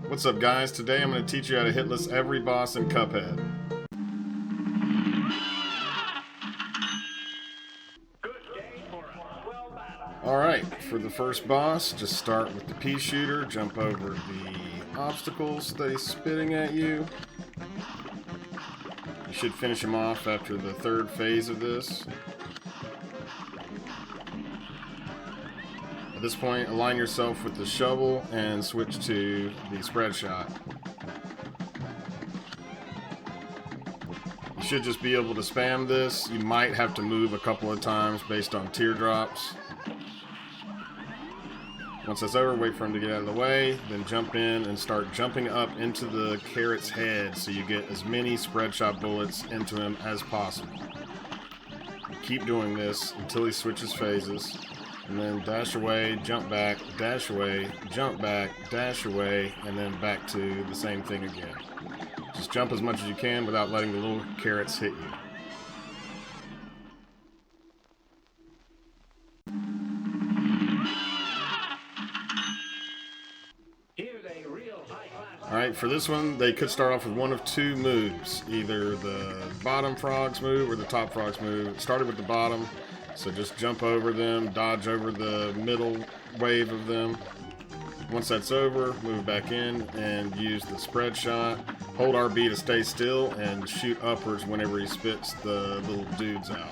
What's up guys, today I'm going to teach you how to hitless every boss in Cuphead. Alright, for the first boss, just start with the Peashooter, jump over the obstacles that he's spitting at you. You should finish him off after the third phase of this. At this point, align yourself with the shovel and switch to the spread shot. You should just be able to spam this. You might have to move a couple of times based on teardrops. Once that's over, wait for him to get out of the way, then jump in and start jumping up into the carrot's head so you get as many spread shot bullets into him as possible. Keep doing this until he switches phases. And then dash away, jump back, dash away, jump back, dash away, and then back to the same thing again. Just jump as much as you can without letting the little carrots hit you. Alright, for this one, they could start off with one of two moves. Either the bottom frog's move or the top frog's move. It started with the bottom. So just jump over them, dodge over the middle wave of them. Once that's over, move back in and use the spread shot. Hold RB to stay still and shoot upwards whenever he spits the little dudes out.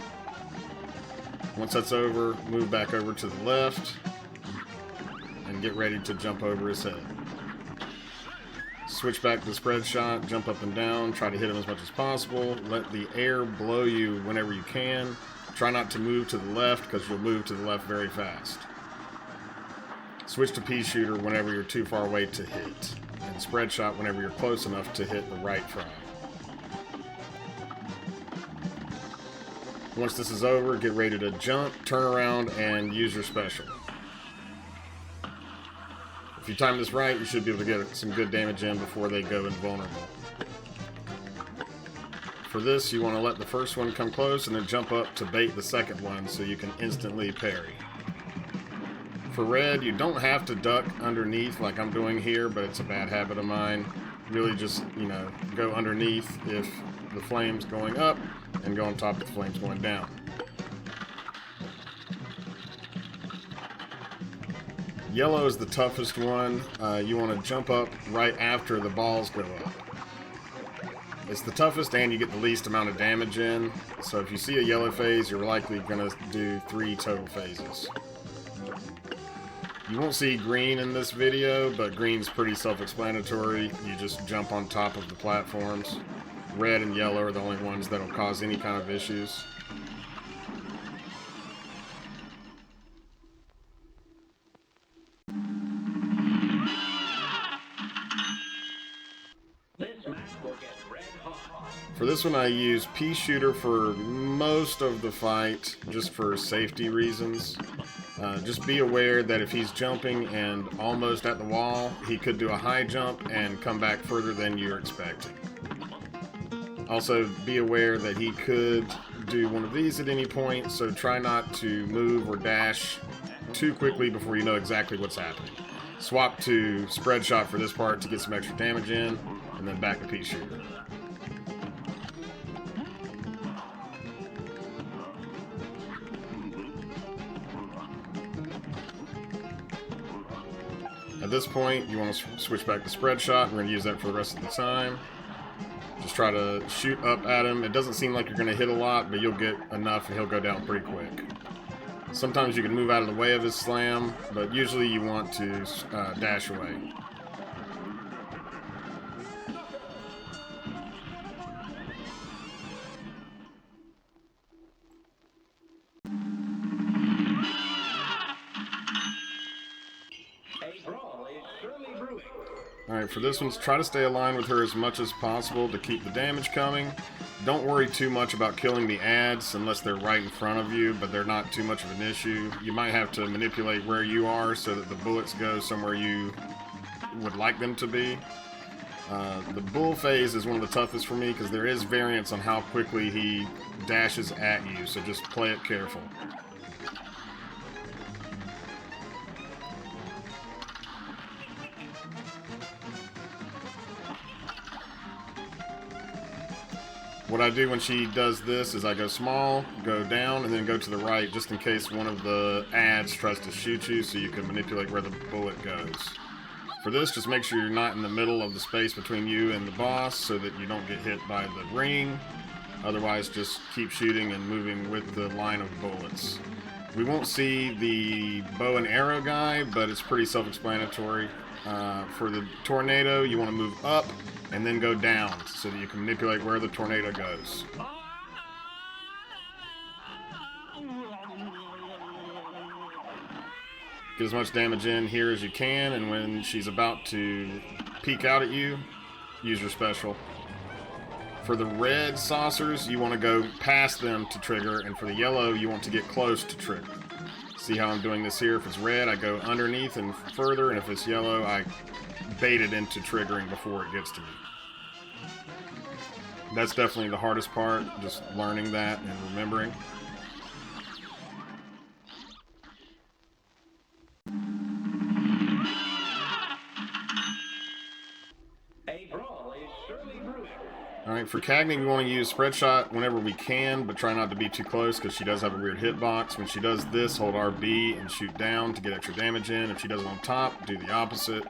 Once that's over, move back over to the left and get ready to jump over his head. Switch back to the spread shot, jump up and down, try to hit him as much as possible. Let the air blow you whenever you can. Try not to move to the left because you'll move to the left very fast. Switch to Peashooter whenever you're too far away to hit. And spread shot whenever you're close enough to hit the right frog. Once this is over, get ready to jump, turn around, and use your special. If you time this right, you should be able to get some good damage in before they go invulnerable. For this, you want to let the first one come close and then jump up to bait the second one so you can instantly parry. For red, you don't have to duck underneath like I'm doing here, but it's a bad habit of mine. Really just, go underneath if the flame's going up and go on top if the flame's going down. Yellow is the toughest one. You want to jump up right after the balls go up. It's the toughest and you get the least amount of damage in. So if you see a yellow phase, you're likely going to do 3 total phases. You won't see green in this video, but green's pretty self-explanatory. You just jump on top of the platforms. Red and yellow are the only ones that'll cause any kind of issues. For this one I use Peashooter for most of the fight, just for safety reasons. Just be aware that if he's jumping and almost at the wall, he could do a high jump and come back further than you're expecting. Also be aware that he could do one of these at any point, so try not to move or dash too quickly before you know exactly what's happening. Swap to spread shot for this part to get some extra damage in, and then back to Peashooter. At this point, you want to switch back to spread shot. We're going to use that for the rest of the time. Just try to shoot up at him. It doesn't seem like you're going to hit a lot, but you'll get enough and he'll go down pretty quick. Sometimes you can move out of the way of his slam, but usually you want to dash away. Alright, for this one, try to stay aligned with her as much as possible to keep the damage coming. Don't worry too much about killing the ads unless they're right in front of you, but they're not too much of an issue. You might have to manipulate where you are so that the bullets go somewhere you would like them to be. The bull phase is one of the toughest for me because there is variance on how quickly he dashes at you, so just play it careful. What I do when she does this is I go small, go down, and then go to the right just in case one of the ads tries to shoot you so you can manipulate where the bullet goes. For this, just make sure you're not in the middle of the space between you and the boss so that you don't get hit by the ring. Otherwise, just keep shooting and moving with the line of bullets. We won't see the bow and arrow guy, but it's pretty self-explanatory. For the tornado, you want to move up and then go down so that you can manipulate where the tornado goes. Get as much damage in here as you can, and when she's about to peek out at you, use your special. For the red saucers, you want to go past them to trigger, and for the yellow, you want to get close to trigger. See how I'm doing this here? If it's red, I go underneath and further, and if it's yellow, I bait it into triggering before it gets to me. That's definitely the hardest part, just learning that and remembering. Alright, for Cagney, we want to use spread shot whenever we can, but try not to be too close because she does have a weird hitbox. When she does this, hold RB and shoot down to get extra damage in. If she does it on top, do the opposite.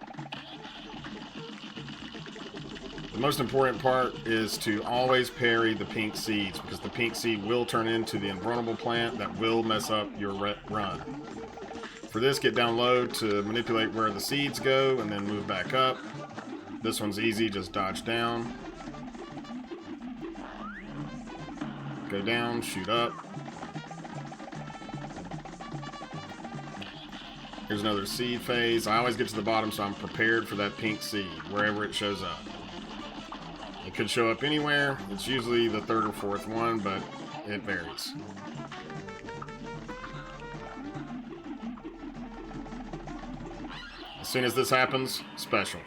The most important part is to always parry the pink seeds, because the pink seed will turn into the invulnerable plant that will mess up your run. For this, get down low to manipulate where the seeds go and then move back up. This one's easy, just dodge down. Go down, shoot up. Here's another seed phase. I always get to the bottom so I'm prepared for that pink seed, wherever it shows up. It could show up anywhere. It's usually the third or fourth one, but it varies. As soon as this happens, special.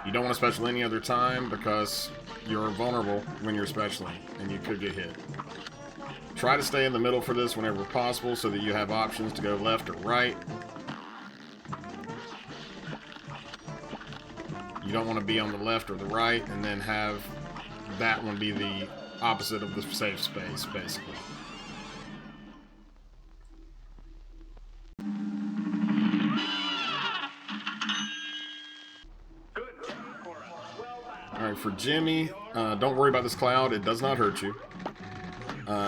You don't want to special any other time because you're vulnerable when you're specialing and you could get hit. Try to stay in the middle for this whenever possible so that you have options to go left or right. You don't want to be on the left or the right and then have that one be the opposite of the safe space, basically. Alright, for Djimmi, don't worry about this cloud, it does not hurt you.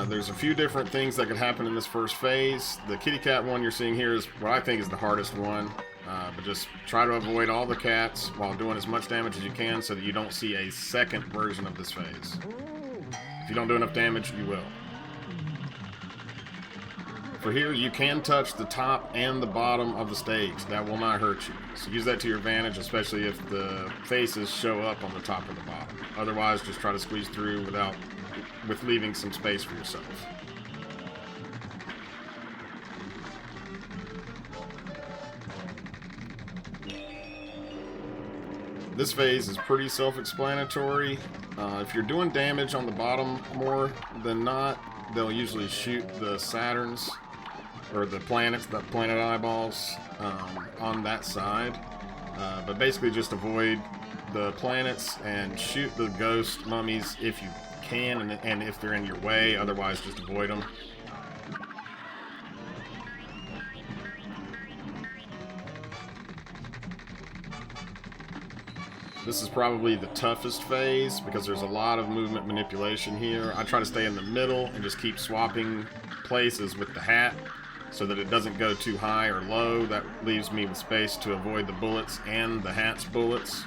There's a few different things that could happen in this first phase. The kitty cat one you're seeing here is what I think is the hardest one. But just try to avoid all the cats while doing as much damage as you can so that you don't see a second version of this phase. If you don't do enough damage, you will. For here, you can touch the top and the bottom of the stage. That will not hurt you. So use that to your advantage, especially if the faces show up on the top or the bottom. Otherwise, just try to squeeze through with leaving some space for yourself. This phase is pretty self-explanatory. If you're doing damage on the bottom more than not, they'll usually shoot the Saturns, or the planets, the planet eyeballs, on that side. But basically just avoid the planets and shoot the ghost mummies if you can, and if they're in your way. Otherwise, just avoid them. This is probably the toughest phase because there's a lot of movement manipulation here. I try to stay in the middle and just keep swapping places with the hat so that it doesn't go too high or low. That leaves me with space to avoid the bullets and the hat's bullets.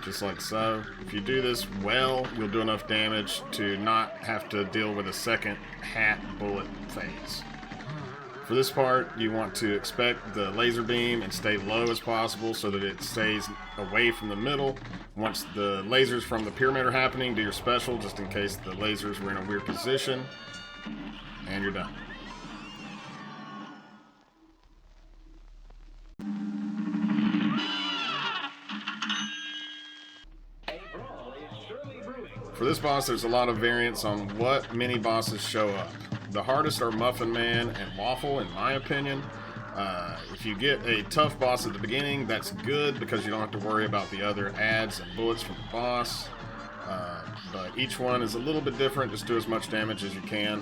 Just like so. If you do this well, you'll do enough damage to not have to deal with a second hat bullet phase. For this part, you want to expect the laser beam and stay low as possible so that it stays away from the middle. Once the lasers from the pyramid are happening, do your special just in case the lasers were in a weird position. And you're done. For this boss, there's a lot of variance on what mini bosses show up. The hardest are Muffin Man and Waffle, in my opinion. If you get a tough boss at the beginning, that's good because you don't have to worry about the other adds and bullets from the boss. But each one is a little bit different. Just do as much damage as you can.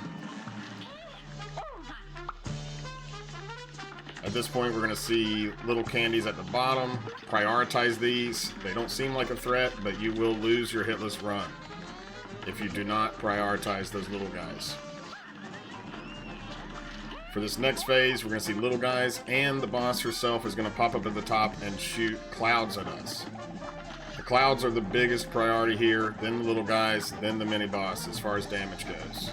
At this point, we're going to see little candies at the bottom. Prioritize these. They don't seem like a threat, but you will lose your hitless run if you do not prioritize those little guys. For this next phase, we're going to see little guys, and the boss herself is going to pop up at the top and shoot clouds at us. The clouds are the biggest priority here, then the little guys, then the mini-boss as far as damage goes.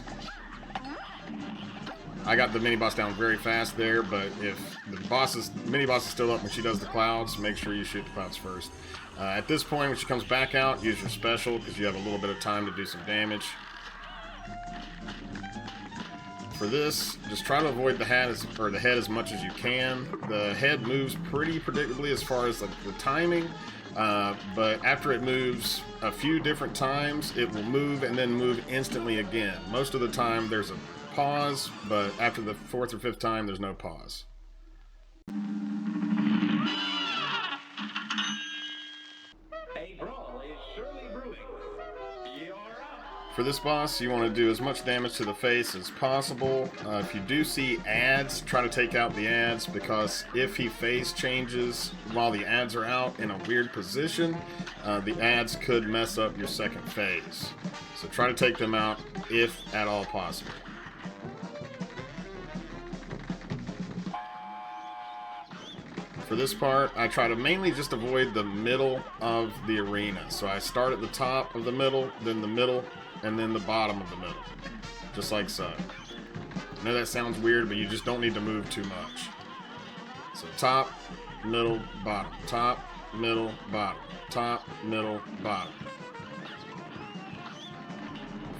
I got the mini-boss down very fast there, but if the mini-boss is still up when she does the clouds, make sure you shoot the clouds first. At this point, when she comes back out, use your special because you have a little bit of time to do some damage. For this, just try to avoid the head as much as you can. The head moves pretty predictably as far as the timing, but after it moves a few different times, it will move and then move instantly again. Most of the time, there's a pause, but after the 4th or 5th time, there's no pause. A brawl is surely brewing. You're up. For this boss, you want to do as much damage to the face as possible. If you do see ads, try to take out the ads, because if he phase changes while the ads are out in a weird position, the ads could mess up your second phase. So try to take them out if at all possible. For this part, I try to mainly just avoid the middle of the arena. So I start at the top of the middle, and then the bottom of the middle. Just like so. I know that sounds weird, but you just don't need to move too much. So top, middle, bottom. Top, middle, bottom. Top, middle, bottom.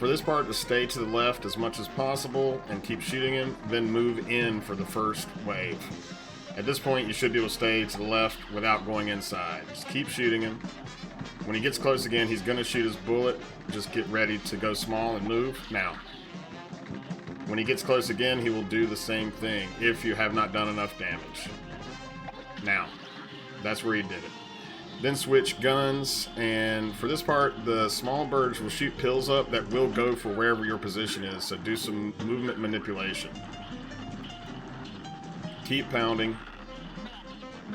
For this part, to stay to the left as much as possible and keep shooting him, then move in for the first wave. At this point, you should be able to stay to the left without going inside. Just keep shooting him. When he gets close again, he's going to shoot his bullet. Just get ready to go small and move now. When he gets close again, he will do the same thing if you have not done enough damage. Now, that's where he did it. Then switch guns, and for this part, the small birds will shoot pills up that will go for wherever your position is, so do some movement manipulation. Keep pounding.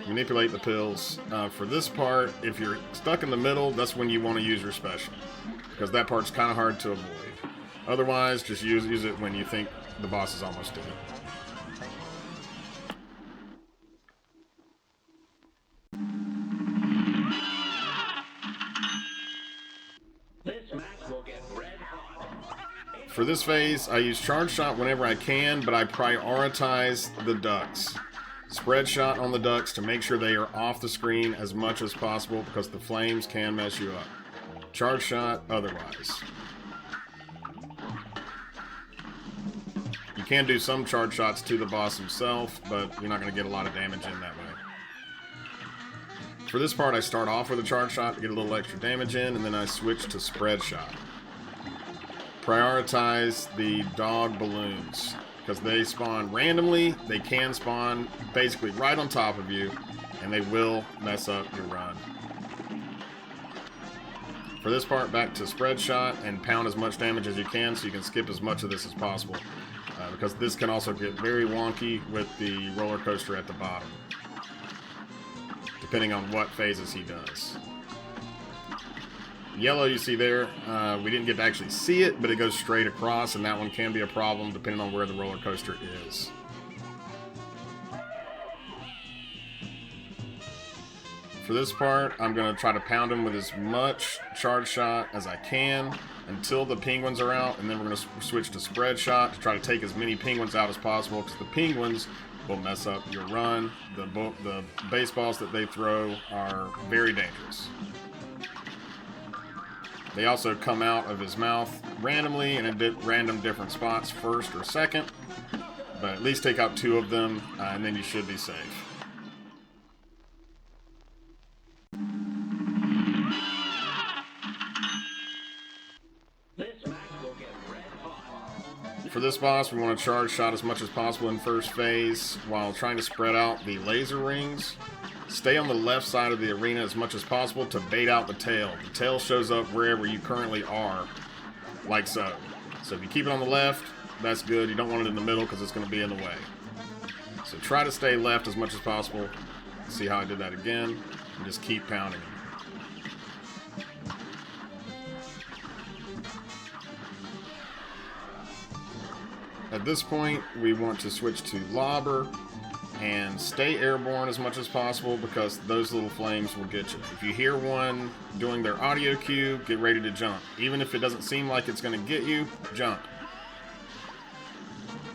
Manipulate the pills. For this part, if you're stuck in the middle, that's when you want to use your special, because that part's kind of hard to avoid. Otherwise, just use it when you think the boss is almost dead. This match will get red hot. For this phase, I use charge shot whenever I can, but I prioritize the ducks. Spread shot on the ducks to make sure they are off the screen as much as possible, because the flames can mess you up. Charge shot otherwise. You can do some charge shots to the boss himself, but you're not going to get a lot of damage in that way. For this part, I start off with a charge shot to get a little extra damage in, and then I switch to spread shot. Prioritize the dog balloons, because they spawn randomly. They can spawn basically right on top of you, and they will mess up your run. For this part, back to spread shot and pound as much damage as you can so you can skip as much of this as possible, because this can also get very wonky with the roller coaster at the bottom, depending on what phases he does. Yellow you see there, we didn't get to actually see it, but it goes straight across, and that one can be a problem depending on where the roller coaster is. For this part, I'm going to try to pound him with as much charge shot as I can until the penguins are out, and then we're going to switch to spread shot to try to take as many penguins out as possible, because the penguins will mess up your run. The baseballs that they throw are very dangerous. They also come out of his mouth randomly and in random different spots, first or second, but at least take out 2 of them, and then you should be safe. For this boss, we want to charge shot as much as possible in first phase while trying to spread out the laser rings. Stay on the left side of the arena as much as possible to bait out the tail. The tail shows up wherever you currently are, like so. So if you keep it on the left, that's good. You don't want it in the middle because it's going to be in the way. So try to stay left as much as possible. See how I did that again? And just keep pounding them. At this point, we want to switch to Lobber and stay airborne as much as possible because those little flames will get you. If you hear one doing their audio cue, get ready to jump. Even if it doesn't seem like it's going to get you, jump.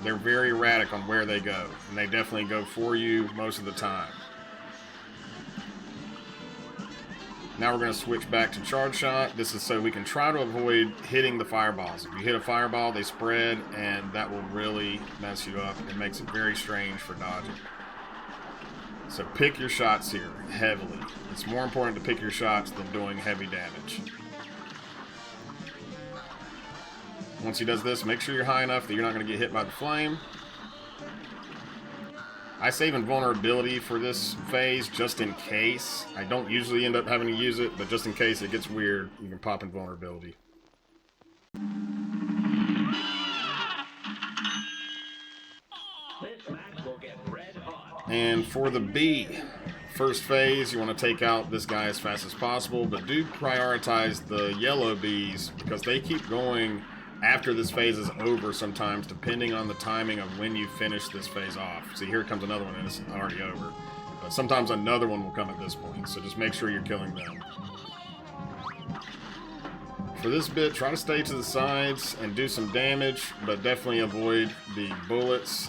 They're very erratic on where they go, and they definitely go for you most of the time. Now we're going to switch back to charge shot. This is so we can try to avoid hitting the fireballs. If you hit a fireball, they spread, and that will really mess you up. It makes it very strange for dodging. So pick your shots here heavily. It's more important to pick your shots than doing heavy damage. Once he does this, make sure you're high enough that you're not going to get hit by the flame. I save invulnerability for this phase just in case. I don't usually end up having to use it, but just in case it gets weird, you can pop invulnerability. This match will get red hot. And for the B, first phase, you want to take out this guy as fast as possible, but do prioritize the yellow bees because they keep going after this phase is over sometimes, depending on the timing of when you finish this phase off. See, here comes another one and it's already over. But sometimes another one will come at this point, so just make sure you're killing them. For this bit, try to stay to the sides and do some damage, but definitely avoid the bullets.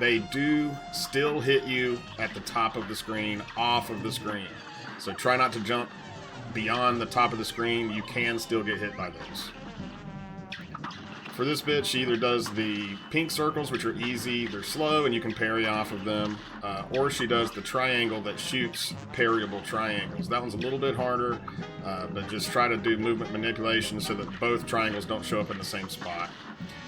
They do still hit you at the top of the screen, off of the screen. So try not to jump beyond the top of the screen. You can still get hit by those. For this bit, she either does the pink circles, which are easy, they're slow, and you can parry off of them, or she does the triangle that shoots parryable triangles. That one's a little bit harder, but just try to do movement manipulation so that both triangles don't show up in the same spot.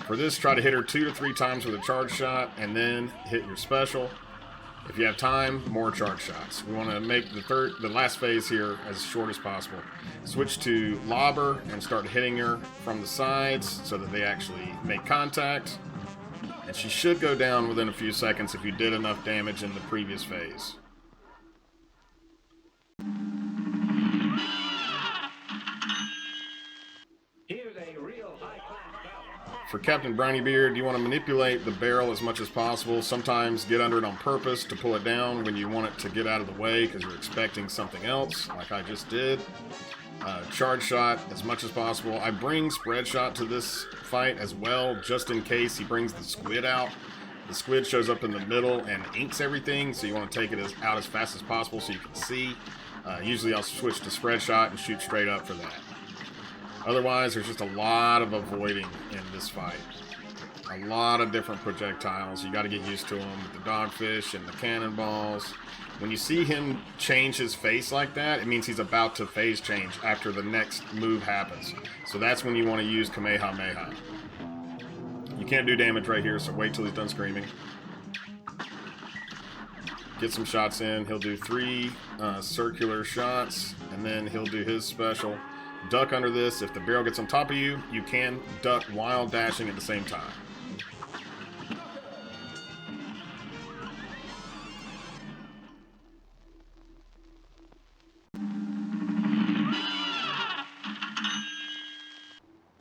For this, try to hit her 2 to 3 times with a charge shot, and then hit your special. If you have time, more charge shots. We want to make the last phase here as short as possible. Switch to Lobber and start hitting her from the sides so that they actually make contact. And she should go down within a few seconds if you did enough damage in the previous phase. Here's a real high-class bout. For Captain Brineybeard, you want to manipulate the barrel as much as possible. Sometimes get under it on purpose to pull it down when you want it to get out of the way because you're expecting something else, like I just did. Charge shot as much as possible. I bring spread shot to this fight as well, just in case he brings the squid out. The squid shows up in the middle and inks everything, so you want to take it out as fast as possible so you can see. Usually I'll switch to spread shot and shoot straight up for that. Otherwise, there's just a lot of avoiding in this fight. A lot of different projectiles. You got to get used to them with the dogfish and the cannonballs. When you see him change his face like that, it means he's about to phase change after the next move happens. So that's when you want to use Kamehameha. You can't do damage right here, so wait till he's done screaming. Get some shots in. He'll do 3 circular shots, and then he'll do his special. Duck under this. If the barrel gets on top of you, you can duck while dashing at the same time.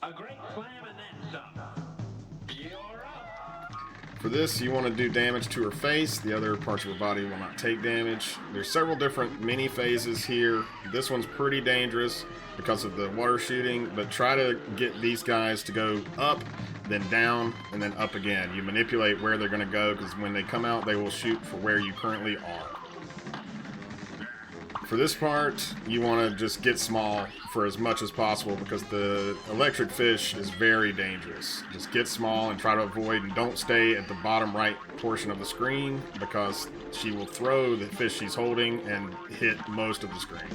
A great slam and then some. You're up. For this, you want to do damage to her face. The other parts of her body will not take damage. There's several different mini phases here. This one's pretty dangerous because of the water shooting, but try to get these guys to go up, then down, and then up again. You manipulate where they're going to go because when they come out, they will shoot for where you currently are. For this part, you want to just get small for as much as possible because the electric fish is very dangerous. Just get small and try to avoid, and don't stay at the bottom right portion of the screen because she will throw the fish she's holding and hit most of the screen.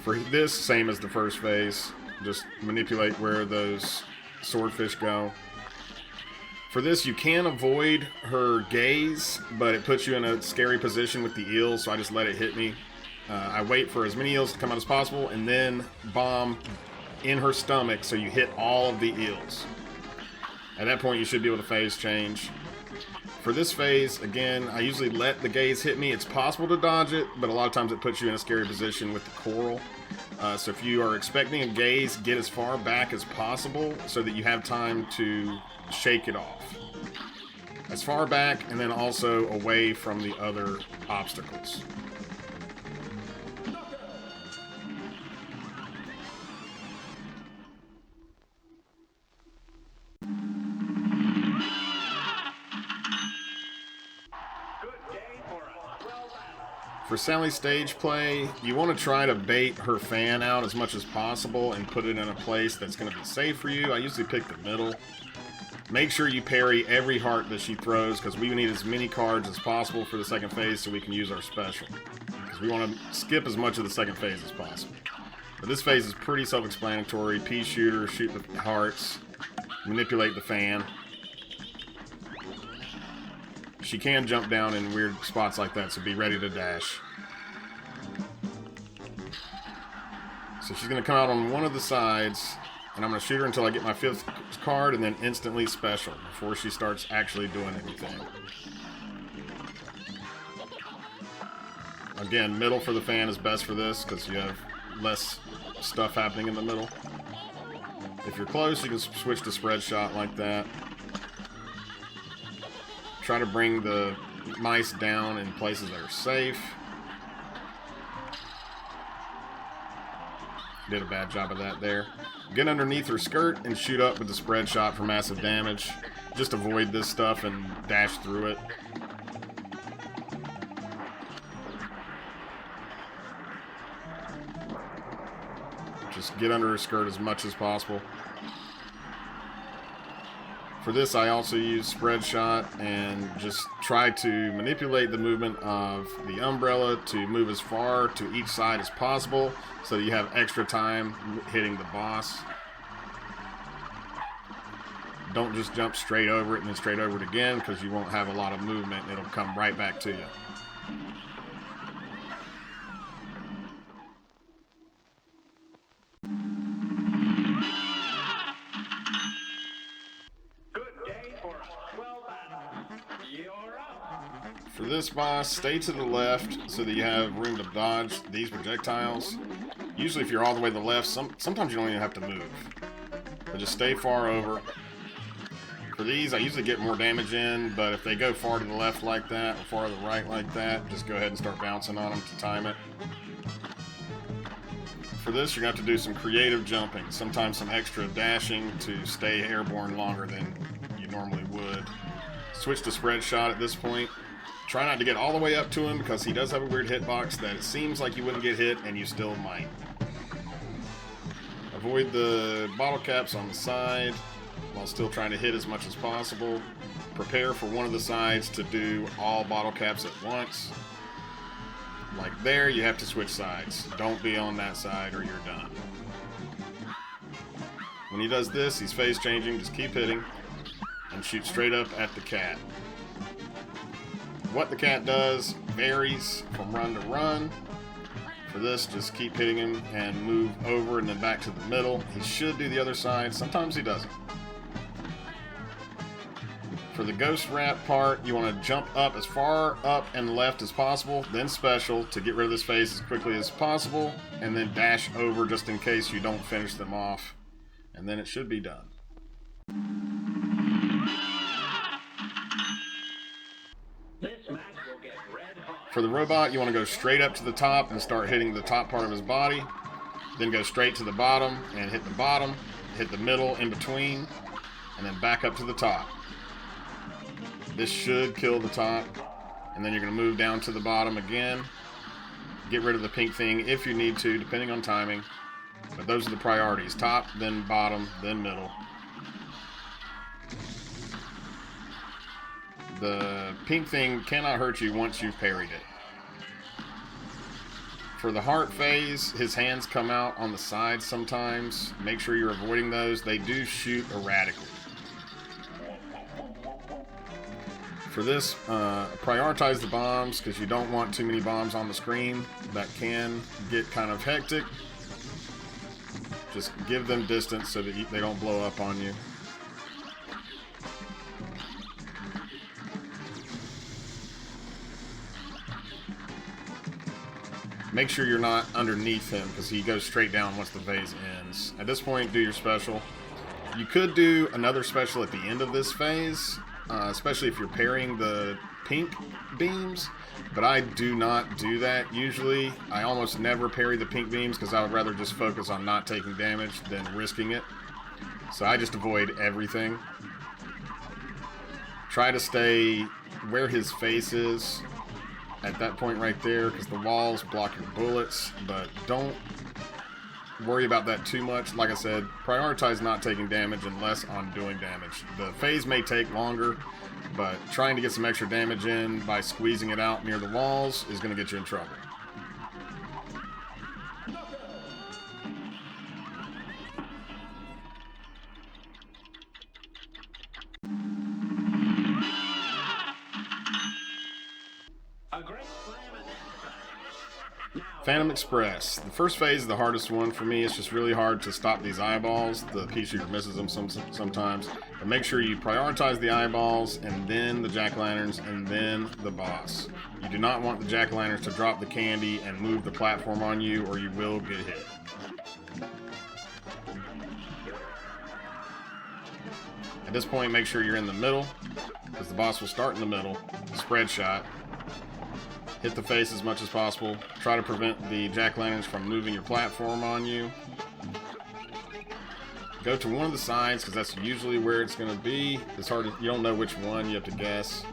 For this, same as the first phase, just manipulate where those swordfish go. For this, you can avoid her gaze, but it puts you in a scary position with the eel, so I just let it hit me. I wait for as many eels to come out as possible, and then bomb in her stomach so you hit all of the eels. At that point, you should be able to phase change. For this phase, again, I usually let the gaze hit me. It's possible to dodge it, but a lot of times it puts you in a scary position with the coral. So if you are expecting a gaze, get as far back as possible so that you have time to shake it off. As far back, and then also away from the other obstacles. For Sally's stage play, you want to try to bait her fan out as much as possible and put it in a place that's going to be safe for you. I usually pick the middle. Make sure you parry every heart that she throws, because we need as many cards as possible for the second phase so we can use our special. Because we want to skip as much of the second phase as possible. But this phase is pretty self-explanatory. Peashooter, shoot the hearts, manipulate the fan. She can jump down in weird spots like that, so be ready to dash. So she's going to come out on one of the sides, and I'm going to shoot her until I get my 5th card, and then instantly special before she starts actually doing anything. Again, middle for the fan is best for this, because you have less stuff happening in the middle. If you're close, you can switch to spread shot like that. Try to bring the mice down in places that are safe. Did a bad job of that there. Get underneath her skirt and shoot up with the spread shot for massive damage. Just avoid this stuff and dash through it. Just get under her skirt as much as possible. For this, I also use spread shot and just try to manipulate the movement of the umbrella to move as far to each side as possible so that you have extra time hitting the boss. Don't just jump straight over it and then straight over it again, because you won't have a lot of movement. It'll come right back to you. For this boss, stay to the left so that you have room to dodge these projectiles. Usually if you're all the way to the left, sometimes you don't even have to move. But just stay far over. For these, I usually get more damage in, but if they go far to the left like that, or far to the right like that, just go ahead and start bouncing on them to time it. For this, you're going to have to do some creative jumping, sometimes some extra dashing to stay airborne longer than you normally would. Switch to spread shot at this point. Try not to get all the way up to him, because he does have a weird hitbox that it seems like you wouldn't get hit, and you still might. Avoid the bottle caps on the side while still trying to hit as much as possible. Prepare for one of the sides to do all bottle caps at once. Like there, you have to switch sides. Don't be on that side or you're done. When he does this, he's phase changing. Just keep hitting and shoot straight up at the cat. What the cat does varies from run to run. For this, just keep hitting him and move over and then back to the middle. He should do the other side. Sometimes he doesn't. For the ghost rat part, you want to jump up as far up and left as possible, then special to get rid of this phase as quickly as possible, and then dash over just in case you don't finish them off. And then it should be done. For the robot, you want to go straight up to the top and start hitting the top part of his body. Then go straight to the bottom and hit the bottom, hit the middle in between, and then back up to the top. This should kill the top, and then you're going to move down to the bottom again. Get rid of the pink thing if you need to, depending on timing. But those are the priorities. Top, then bottom, then middle. The pink thing cannot hurt you once you've parried it. For the heart phase, his hands come out on the sides sometimes. Make sure you're avoiding those. They do shoot erratically. For this, prioritize the bombs because you don't want too many bombs on the screen. That can get kind of hectic. Just give them distance so that they don't blow up on you. Make sure you're not underneath him because he goes straight down once the phase ends. At this point, do your special. You could do another special at the end of this phase, especially if you're parrying the pink beams, but I do not do that usually. I almost never parry the pink beams because I would rather just focus on not taking damage than risking it. So I just avoid everything. Try to stay where his face is at that point right there because the walls block your bullets, but don't worry about that too much. Like I said, prioritize not taking damage and less on doing damage. The phase may take longer, but trying to get some extra damage in by squeezing it out near the walls is going to get you in trouble. A great slam and then Phantom Express. The first phase is the hardest one for me. It's just really hard to stop these eyeballs. The Peashooter misses them sometimes. But make sure you prioritize the eyeballs, and then the jack-o'-lanterns, and then the boss. You do not want the jack-o'-lanterns to drop the candy and move the platform on you, or you will get hit. At this point, make sure you're in the middle, because the boss will start in the middle. Spread shot. Hit the face as much as possible. Try to prevent the jack-o'-lanterns from moving your platform on you. Go to one of the sides, because that's usually where it's going to be. It's hard to, you don't know which one, you have to guess.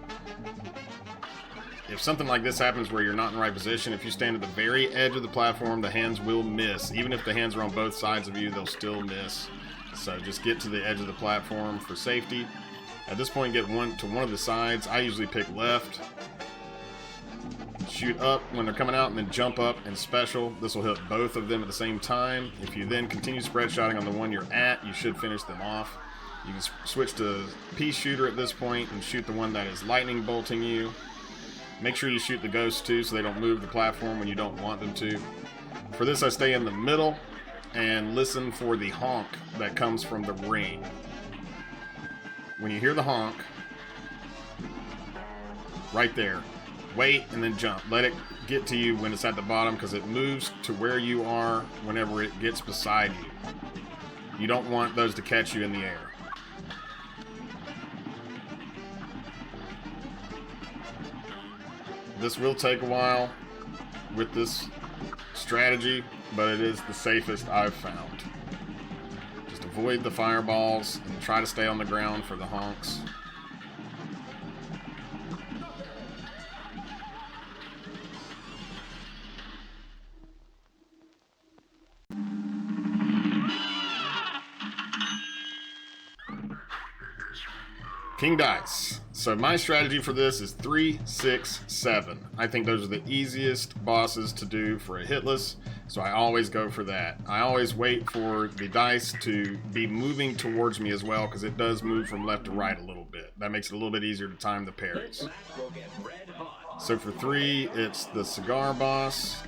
If something like this happens where you're not in the right position, if you stand at the very edge of the platform, the hands will miss. Even if the hands are on both sides of you, they'll still miss. So just get to the edge of the platform for safety. At this point, get to one of the sides. I usually pick left. Shoot up when they're coming out, and then jump up and special. This will hit both of them at the same time. If you then continue spread shotting on the one you're at, you should finish them off. You can switch to Peashooter at this point and shoot the one that is lightning bolting you. Make sure you shoot the ghosts too so they don't move the platform when you don't want them to. For this, I stay in the middle and listen for the honk that comes from the ring. When you hear the honk, right there, wait and then jump. Let it get to you when it's at the bottom because it moves to where you are whenever it gets beside you. You don't want those to catch you in the air. This will take a while with this strategy, but it is the safest I've found. Just avoid the fireballs and try to stay on the ground for the honks. King Dice. So my strategy for this is 3, 6, 7. I think those are the easiest bosses to do for a hitless, so I always go for that. I always wait for the dice to be moving towards me as well, because it does move from left to right a little bit. That makes it a little bit easier to time the parries. So for 3, it's the cigar boss.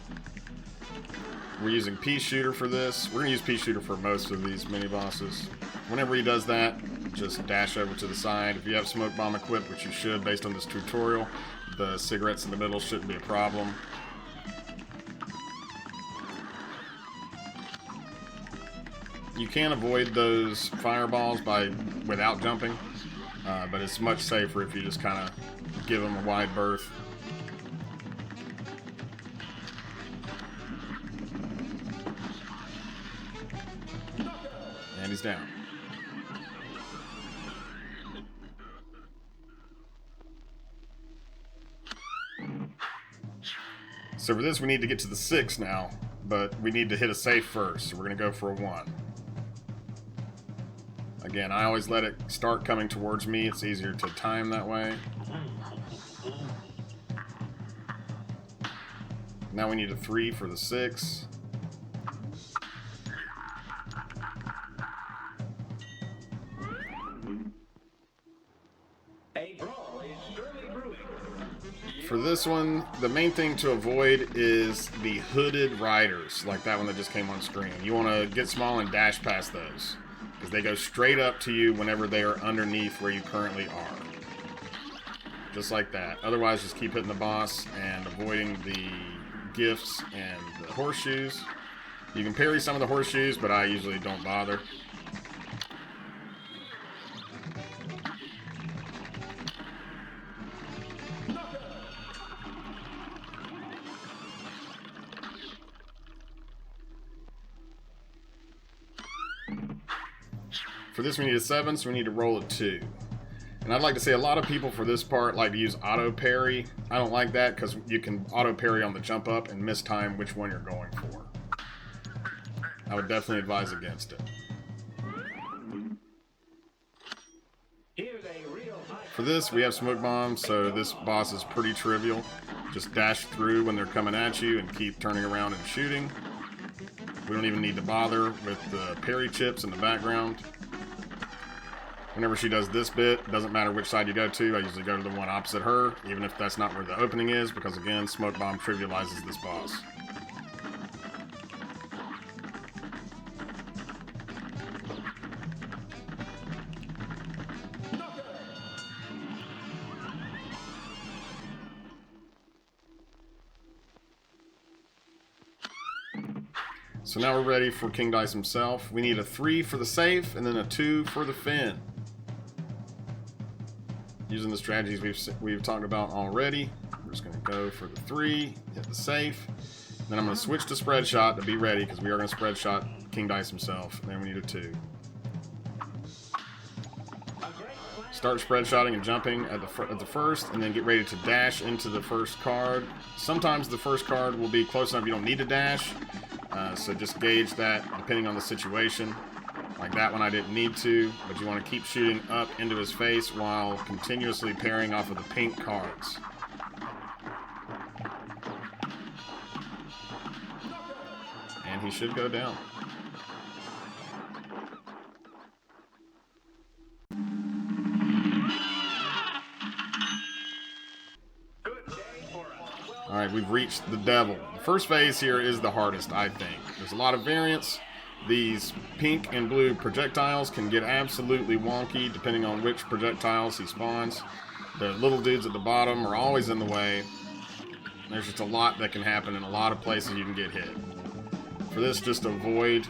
We're using Peashooter for this. We're going to use Peashooter for most of these mini bosses. Whenever he does that, just dash over to the side. If you have smoke bomb equipped, which you should based on this tutorial, the cigarettes in the middle shouldn't be a problem. You can avoid those fireballs without jumping, but it's much safer if you just kind of give them a wide berth. And he's down. So for this, we need to get to the 6 now, but we need to hit a safe first, so we're going to go for a 1. Again, I always let it start coming towards me. It's easier to time that way. Now we need a 3 for the 6. A brawl is surely For this one, the main thing to avoid is the hooded riders, like that one that just came on screen. You want to get small and dash past those, because they go straight up to you whenever they are underneath where you currently are. Just like that. Otherwise, just keep hitting the boss and avoiding the gifts and the horseshoes. You can parry some of the horseshoes, but I usually don't bother. For this we need a 7, so we need to roll a 2. And I'd like to say a lot of people for this part like to use auto parry. I don't like that because you can auto parry on the jump up and mistime which one you're going for. I would definitely advise against it. For this we have smoke bombs, so this boss is pretty trivial. Just dash through when they're coming at you and keep turning around and shooting. We don't even need to bother with the parry chips in the background. Whenever she does this bit, it doesn't matter which side you go to, I usually go to the one opposite her, even if that's not where the opening is, because again, Smoke Bomb trivializes this boss. So now we're ready for King Dice himself. We need a 3 for the safe, and then a 2 for the fin. Using the strategies we've talked about already. We're just going to go for the 3, hit the safe. Then I'm going to switch to spread shot to be ready, because we are going to spread shot King Dice himself. And then we need a 2. Start spread shotting and jumping at the first, and then get ready to dash into the first card. Sometimes the first card will be close enough you don't need to dash. So just gauge that depending on the situation. Like that one I didn't need to, but you want to keep shooting up into his face while continuously parrying off of the pink cards. And he should go down. Alright, we've reached the devil. The first phase here is the hardest, I think. There's a lot of variance. These pink and blue projectiles can get absolutely wonky depending on which projectiles he spawns. The little dudes at the bottom are always in the way. There's just a lot that can happen in a lot of places you can get hit. For this, just avoid.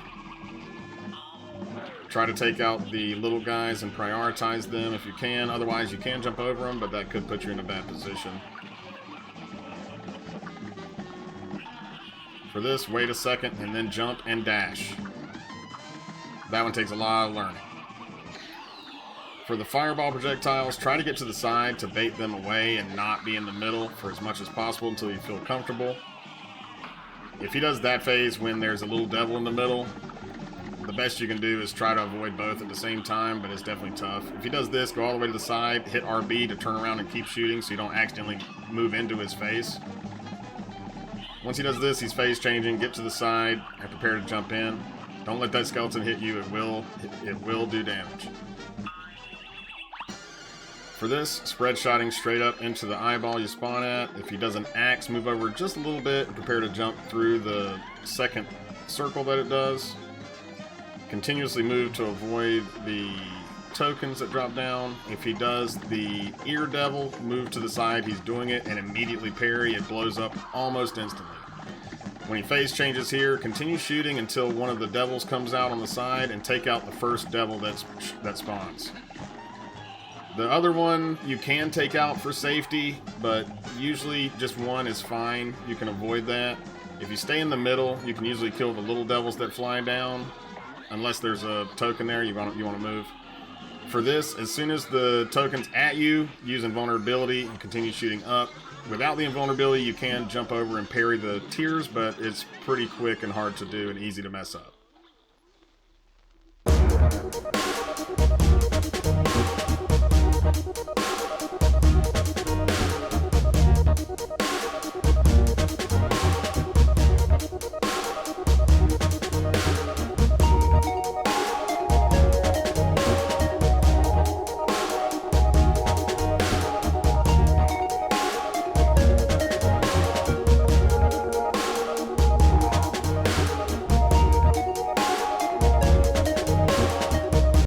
Try to take out the little guys and prioritize them if you can. Otherwise, you can jump over them, but that could put you in a bad position. For this, wait a second and then jump and dash. That one takes a lot of learning. For the fireball projectiles, try to get to the side to bait them away and not be in the middle for as much as possible until you feel comfortable. If he does that phase when there's a little devil in the middle, the best you can do is try to avoid both at the same time, but it's definitely tough. If he does this, go all the way to the side, hit RB to turn around and keep shooting so you don't accidentally move into his face. Once he does this, he's phase changing, get to the side, and prepare to jump in. Don't let that skeleton hit you, it will do damage. For this, spread shotting straight up into the eyeball you spawn at. If he does an axe, move over just a little bit and prepare to jump through the second circle that it does. Continuously move to avoid the tokens that drop down. If he does the ear devil, move to the side, he's doing it, and immediately parry, it blows up almost instantly. When he phase changes here, continue shooting until one of the devils comes out on the side and take out the first devil that spawns. The other one you can take out for safety, but usually just one is fine. You can avoid that. If you stay in the middle, you can usually kill the little devils that fly down, unless there's a token there you want to move. For this, as soon as the token's at you, use invulnerability and continue shooting up. Without the invulnerability, you can jump over and parry the tears, but it's pretty quick and hard to do and easy to mess up.